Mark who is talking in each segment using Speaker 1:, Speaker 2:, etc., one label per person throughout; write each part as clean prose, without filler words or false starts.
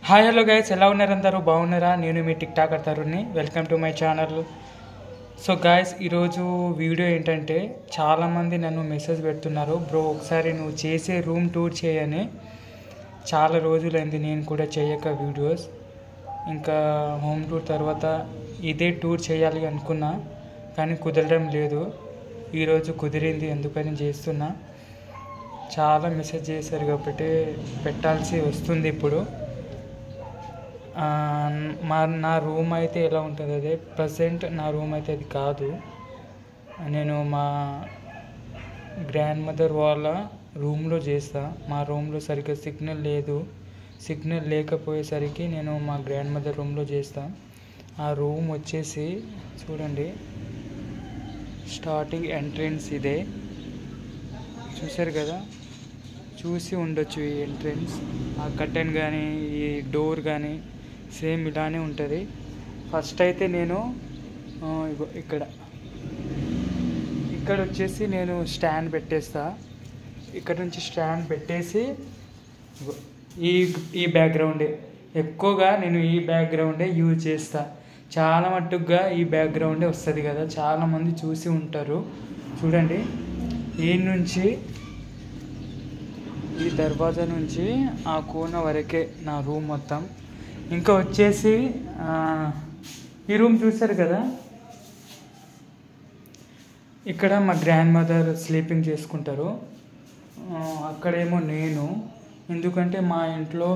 Speaker 1: Hi hello guys, ఎలా ఉన్నారు? అందరూ బాగున్నారా? నేను మీ టిక్ టాకర్ తరుణ్ని. Welcome to my channel. So guys, ఈరోజు వీడియో ఏంటంటే చాలామంది నన్ను మెసేజ్ పెడుతున్నారు, బ్రో ఒకసారి నువ్వు చేసే రూమ్ టూర్ చేయని. చాలా రోజులైంది నేను కూడా చేయక వీడియోస్. ఇంకా హోమ్ టూర్ తర్వాత ఇదే టూర్ చేయాలి అనుకున్నా, కానీ కుదరడం లేదు. ఈరోజు కుదిరింది, ఎందుకని చేస్తున్నా. చాలా మెసేజ్ చేశారు కాబట్టి పెట్టాల్సి వస్తుంది ఇప్పుడు. నా రూమ్ అయితే ఎలా ఉంటుంది, అదే ప్రజెంట్ నా రూమ్ అయితే అది కాదు. నేను మా గ్రాండ్ మదర్ వాళ్ళ రూమ్లో చేస్తా. మా రూమ్లో సరిగ్గా సిగ్నల్ లేదు. సిగ్నల్ లేకపోయేసరికి నేను మా గ్రాండ్ మదర్ రూమ్లో చేస్తా. ఆ రూమ్ వచ్చేసి చూడండి, స్టార్టింగ్ ఎంట్రన్స్ ఇదే. చూసారు కదా, చూసి ఉండొచ్చు ఈ ఎంట్రన్స్. ఆ కర్టెన్ కానీ ఈ డోర్ కానీ సేమ్ ఇలానే ఉంటుంది. ఫస్ట్ అయితే నేను ఇక్కడ వచ్చేసి నేను స్టాండ్ పెట్టేస్తా. ఇక్కడ నుంచి స్టాండ్ పెట్టేసి ఈ బ్యాక్గ్రౌండే ఎక్కువగా నేను ఈ బ్యాక్గ్రౌండే యూజ్ చేస్తా. చాలా మట్టుగా ఈ బ్యాక్గ్రౌండే వస్తుంది కదా, చాలామంది చూసి ఉంటారు. చూడండి, ఈ నుంచి ఈ దర్వాజా నుంచి ఆ కోన వరకే నా రూమ్ మొత్తం. ఇంకా వచ్చేసి ఈ రూమ్ చూసారు కదా, ఇక్కడ మా గ్రాండ్ మదర్ స్లీపింగ్ చేసుకుంటారు. అక్కడేమో నేను, ఎందుకంటే మా ఇంట్లో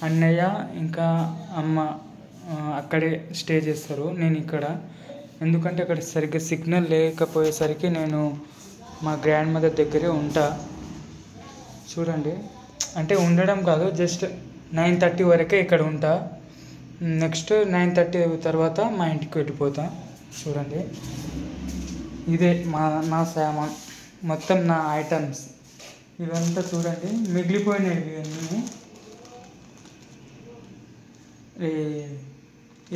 Speaker 1: అన్నయ్య ఇంకా అమ్మ అక్కడే స్టే చేస్తారు. నేను ఇక్కడ, ఎందుకంటే అక్కడ సరిగ్గా సిగ్నల్ లేకపోయేసరికి నేను మా గ్రాండ్ మదర్ దగ్గరే ఉంటా. చూడండి, అంటే ఉండడం కాదు, జస్ట్ 9:30 వరకే ఇక్కడ ఉంటా. నెక్స్ట్ 9:30 తర్వాత మా ఇంటికి వెళ్ళిపోతా. చూడండి, ఇదే నా సామాన్ మొత్తం, నా ఐటమ్స్ ఇవంతా. చూడండి, మిగిలిపోయినవి అన్నీ.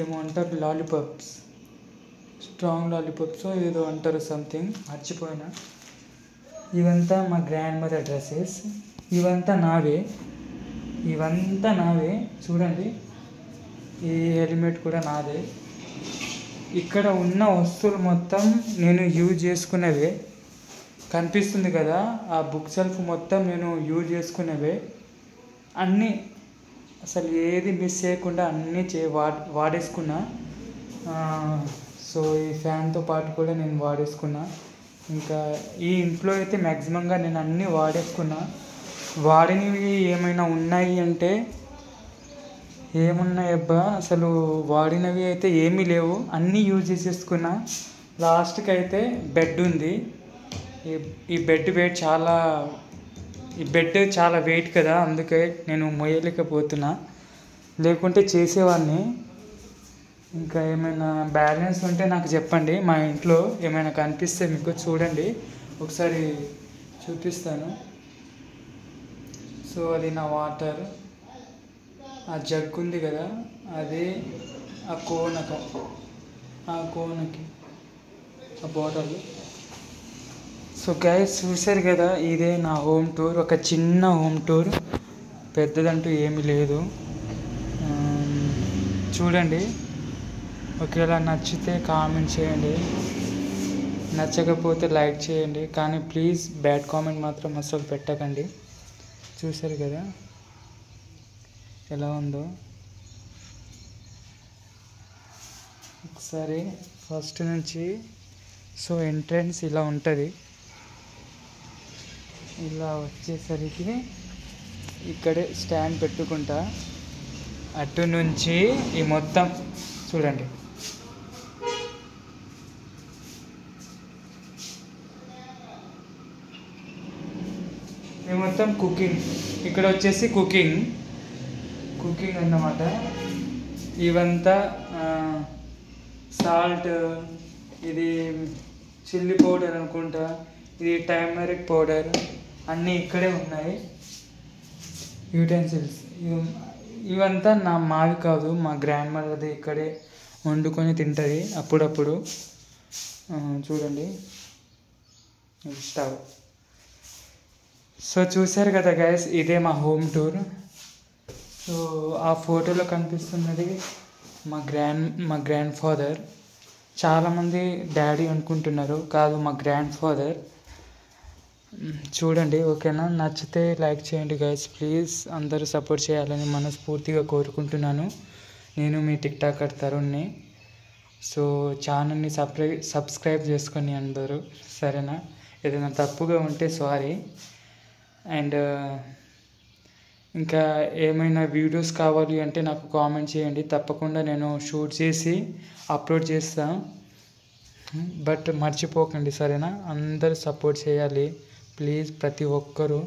Speaker 1: ఏమో అంటారు, లాలీపాప్స్, స్ట్రాంగ్ లాలీపాప్స్ ఏదో అంటారు, సంథింగ్ మర్చిపోయినా. ఇవంతా మా గ్రాండ్ మదర్ డ్రెస్సెస్. ఇవంతా నావే. చూడండి, ఈ హెల్మెట్ కూడా నాదే. ఇక్కడ ఉన్న వస్తువులు మొత్తం నేను యూజ్ చేసుకునేవే. కనిపిస్తుంది కదా, ఆ బుక్ షెల్ఫ్ మొత్తం నేను యూజ్ చేసుకునేవే అన్నీ. అసలు ఏది మిస్ చేయకుండా అన్నీ వాడేసుకున్నా. సో ఈ ఫ్యాన్తో పాటు కూడా నేను వాడేసుకున్నా. ఇంకా ఈ ఇంట్లో అయితే మ్యాక్సిమంగా నేను అన్నీ వాడేసుకున్నా. వాడినవి ఏమైనా ఉన్నాయి అంటే, ఏమున్నాయబ్బా, అసలు వాడినవి అయితే ఏమీ లేవు, అన్నీ యూజ్ చేసేసుకున్నా. లాస్ట్కి అయితే బెడ్ ఉంది. ఈ బెడ్ చాలా వెయిట్ కదా, అందుకే నేను మోయలేకపోతున్నా, లేకుంటే చేసేవాడిని. ఇంకా ఏమైనా బ్యాలెన్స్ ఉంటే నాకు చెప్పండి. మా ఇంట్లో ఏమైనా కనిపిస్తే మీకు చూడండి, ఒకసారి చూపిస్తాను. సో అది నా వాటర్, ఆ జగ్ ఉంది కదా, అది ఆ కోనకి ఆ బాటిల్. సో గైస్, చూసారు కదా, ఇదే నా హోమ్ టూర్. ఒక చిన్న హోమ్ టూర్, పెద్దదంటూ ఏమీ లేదు. చూడండి, ఒకవేళ నచ్చితే కామెంట్ చేయండి, నచ్చకపోతే లైక్ చేయండి, కానీ ప్లీజ్ బ్యాడ్ కామెంట్ మాత్రం అసలు పెట్టకండి. చూసారు కదా ఎలా ఉందో. ఒకసారి ఫస్ట్ నుంచి, సో ఎంట్రన్స్ ఇలా ఉంటుంది. ఇలా వచ్చేసరికి ఇక్కడే స్టాండ్ పెట్టుకుంటా. అటు నుంచి ఈ మొత్తం చూడండి, ఈ మొత్తం కుకింగ్. ఇక్కడ వచ్చేసి కుకింగ్ అన్నమాట. ఇవంతా సాల్ట్, ఇది చిల్లీ పౌడర్ అనుకుంటా, ఇది టర్మరిక్ పౌడర్, అన్నీ ఇక్కడే ఉన్నాయి. యూటెన్సిల్స్ ఇవంతా మావి కాదు, మా గ్రాండ్ మదర్ది. ఇక్కడే వండుకొని తింటుంది అప్పుడప్పుడు. చూడండి, స్టవ్. సో చూసారు కదా గైస్, ఇదే మా హోమ్ టూర్. సో ఆ ఫోటోలో కనిపిస్తున్నది మా గ్రాండ్ ఫాదర్. చాలామంది డాడీ అనుకుంటున్నారు, కాదు మా గ్రాండ్ ఫాదర్. చూడండి, ఓకేనా? నచ్చితే లైక్ చేయండి గైస్ ప్లీజ్. అందరూ సపోర్ట్ చేయాలని మనస్ఫూర్తిగా కోరుకుంటున్నాను. నేను మీ టిక్టాకర్ తరుణ్ని. సో ఛానల్ని సబ్స్క్రైబ్ చేసుకొని అందరూ, సరేనా? ఏదైనా తప్పుగా ఉంటే సారీ. అండ్ ఇంకా ఏమైనా వీడియోస్ కావాలి అంటే నాకు కామెంట్ చేయండి, తప్పకుండా నేను షూట్ చేసి అప్లోడ్ చేస్తాను. బట్ మర్చిపోకండి, సరేనా? అందరూ సపోర్ట్ చేయాలి ప్లీజ్, ప్రతి ఒక్కరూ.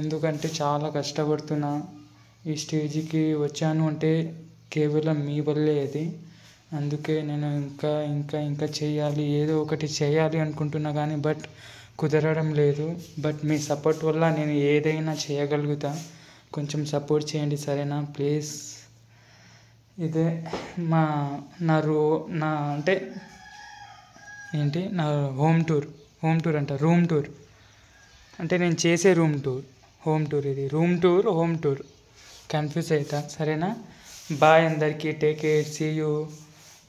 Speaker 1: ఎందుకంటే చాలా కష్టపడుతున్నా, ఈ స్టేజ్కి వచ్చాను అంటే కేవలం మీ వల్లే అది. అందుకే నేను ఇంకా ఇంకా ఇంకా చేయాలి, ఏదో ఒకటి చేయాలి అనుకుంటున్నా కానీ బట్ కుదరడం లేదు. బట్ మీ సపోర్ట్ వల్ల నేను ఏదైనా చేయగలుగుతా. కొంచెం సపోర్ట్ చేయండి, సరేనా? ప్లీజ్. ఇదే నా అంటే ఏంటి, నా రూమ్ టూర్ అంటే నేను చేసే హోమ్ టూర్ ఇది హోమ్ టూర్ కన్ఫ్యూజ్ అవుతా, సరేనా? బాయ్ అందరికీ, టేక్ కేర్, సీ యూ.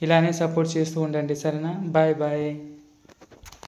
Speaker 1: ఇలానే సపోర్ట్ చేస్తూ ఉండండి, సరేనా? Bye bye.